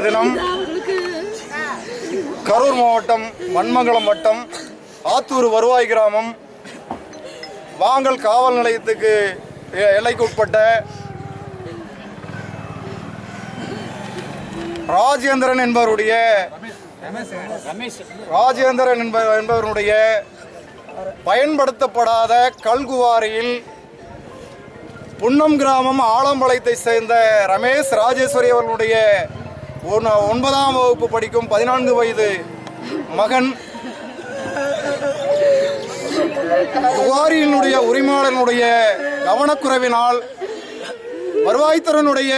தினம் கரூர் மாவட்டம் மண்மங்கலம் வட்டம் ஆத்தூர் வருவாய் கிராமம் வாங்கல் காவல் நிலையத்துக்கு எல்லைக்கு உட்பட்ட ராஜேந்திரன் என்பவருடைய பயன்படுத்தப்படாத கல்குவாரியில் புன்னம் கிராமம் ஆலம்பாளையத்தை சேர்ந்த ரமேஷ் ராஜேஸ்வரி அவர்களுடைய 9ஆம் வகுப்பு படிக்கும் 14 வயது மகன் குவாரியினுடைய உரிமையாளனுடைய கவனக்குறைவினால் வருவாய்த்துறையினுடைய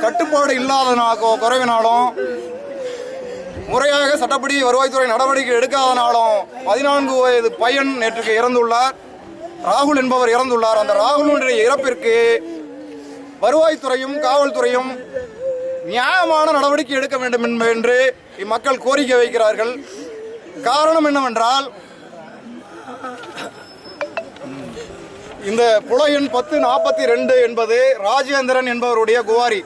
கட்டுப்பாடு இல்லாத குறைவினாலும் முறையாக சட்டப்படி வருவாய்த்துறை நடவடிக்கை எடுக்காதனாலும் 14 வயது பையன் நேற்றுக்கு இறந்துள்ளார். ராகுல் என்பவர் இறந்துள்ளார். அந்த ராகுலுடைய இறப்பிற்கு வருவாய்த்துறையும் காவல்துறையும் நியாயமான நடவடிக்கை எடுக்க வேண்டும் என்று இம்மக்கள் கோரிக்கை வைக்கிறார்கள். காரணம் என்னவென்றால், இந்த புல எண் 1042 என்பது ராஜேந்திரன் என்பவருடைய குவாரி.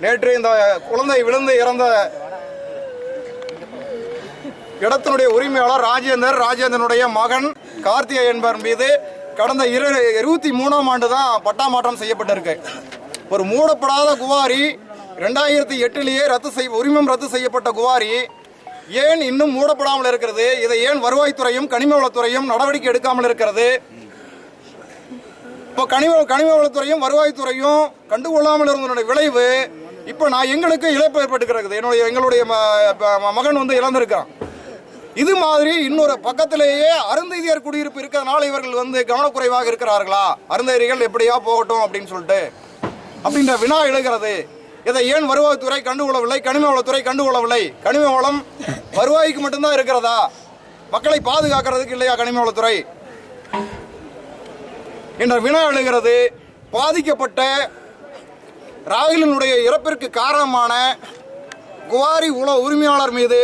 நேற்று இந்த குழந்தை விழுந்து இறந்த இடத்தினுடைய உரிமையாளர் ராஜேந்திரனுடைய மகன் கார்த்திகை என்பவர் மீது கடந்த 23ஆம் ஆண்டு தான் பட்டா மாற்றம் செய்யப்பட்டிருக்கு. ஒரு மூடப்படாத குவாரி 2008 உரிமம் ரத்து செய்யப்பட்ட குவாரி ஏன் இன்னும் மூடப்படாமல் இருக்கிறது? இதை ஏன் வருவாய்த்துறையும் கனிம வளத்துறையும் நடவடிக்கை எடுக்காமல் இருக்கிறது? இப்போ கனிம வளத்துறையும் வருவாய்த்துறையும் கண்டுகொள்ளாமல் இருந்தனுடைய விளைவு இப்போ எங்களுக்கு இழப்பு ஏற்பட்டுக்கிறது. எங்களுடைய மகன் இழந்திருக்கான். இது மாதிரி இன்னொரு பக்கத்திலேயே அருந்ததியர் குடியிருப்பு இருக்கிறதுனால இவர்கள் கவனக்குறைவாக இருக்கிறார்களா? அருந்ததியர்கள் எப்படியா போகட்டும் அப்படின்னு சொல்லிட்டு அப்படின்ற வினா எழுகிறது. இதை ஏன் வருவாய்த்துறை கண்டுகொள்ளவில்லை? கனிம வளத்துறை கண்டுகொள்ளவில்லை? கனிம வளம் வருவாய்க்கு மட்டும்தான் இருக்கிறதா? மக்களை பாதுகாக்கிறதுக்கு இல்லையா கனிம வளத்துறை என்ற வினா எழுகிறது. பாதிக்கப்பட்ட ராகுலினுடைய இறப்பிற்கு காரணமான குவாரி உரிமையாளர் மீது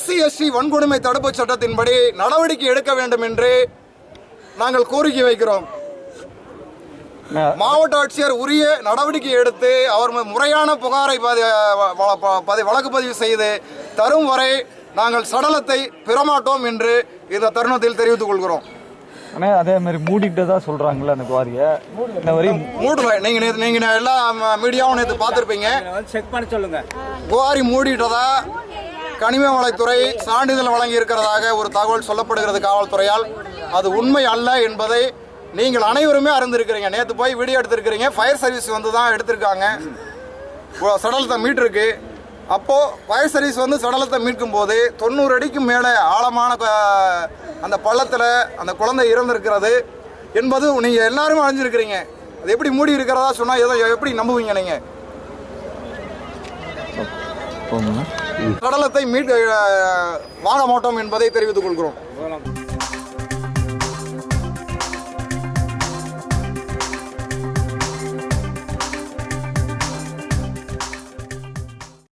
SC/ST வன்கொடுமை தடுப்பு சட்டத்தின்படி நடவடிக்கை எடுக்க வேண்டும் என்று நாங்கள் கோரிக்கை வைக்கிறோம். மாவட்ட ஆட்சியர் உரிய நடவடிக்கை எடுத்து அவர் முறையான புகாரை வழக்கு பதிவு செய்து தரும் வரை நாங்கள் சடலத்தை பெறமாட்டோம் என்று இந்த தருணத்தில் தெரிவித்துக் கொள்கிறோம். அதே மாதிரி மூடிட்டதா சொல்றாங்கல்ல அந்த குவாரியை. மூடல. நீங்க எல்லா மீடியாவும் நேற்று பார்த்துருப்பீங்க. செக் பண்ண சொல்லுங்க. குவாரி மூடிட்டதா கனிம வளத்துறை சான்றிதழ் வழங்கி இருக்கிறதாக ஒரு தகவல் சொல்லப்படுகிறது காவல்துறையால். அது உண்மை அல்ல என்பதை நீங்கள் அனைவருமே அறிந்திருக்கிறீங்க. நேற்று போய் வீடியோ எடுத்திருக்கிறீங்க. ஃபயர் சர்வீஸ் தான் எடுத்திருக்காங்க. சடலத்தை மீட்டிருக்கு. அப்போ ஃபயர் சர்வீஸ் சடலத்தை மீட்கும் போது 90 அடிக்கு மேலே ஆழமான அந்த பள்ளத்தில் அந்த குழந்தை இறந்திருக்கிறது என்பது நீங்க எல்லாருமே அறிஞ்சிருக்கிறீங்க. அது எப்படி மூடி இருக்கிறதா சொன்னா எப்படி நம்புவீங்க நீங்க? சடலத்தை வாங்க மாட்டோம் என்பதை தெரிவித்துக் கொள்கிறோம்.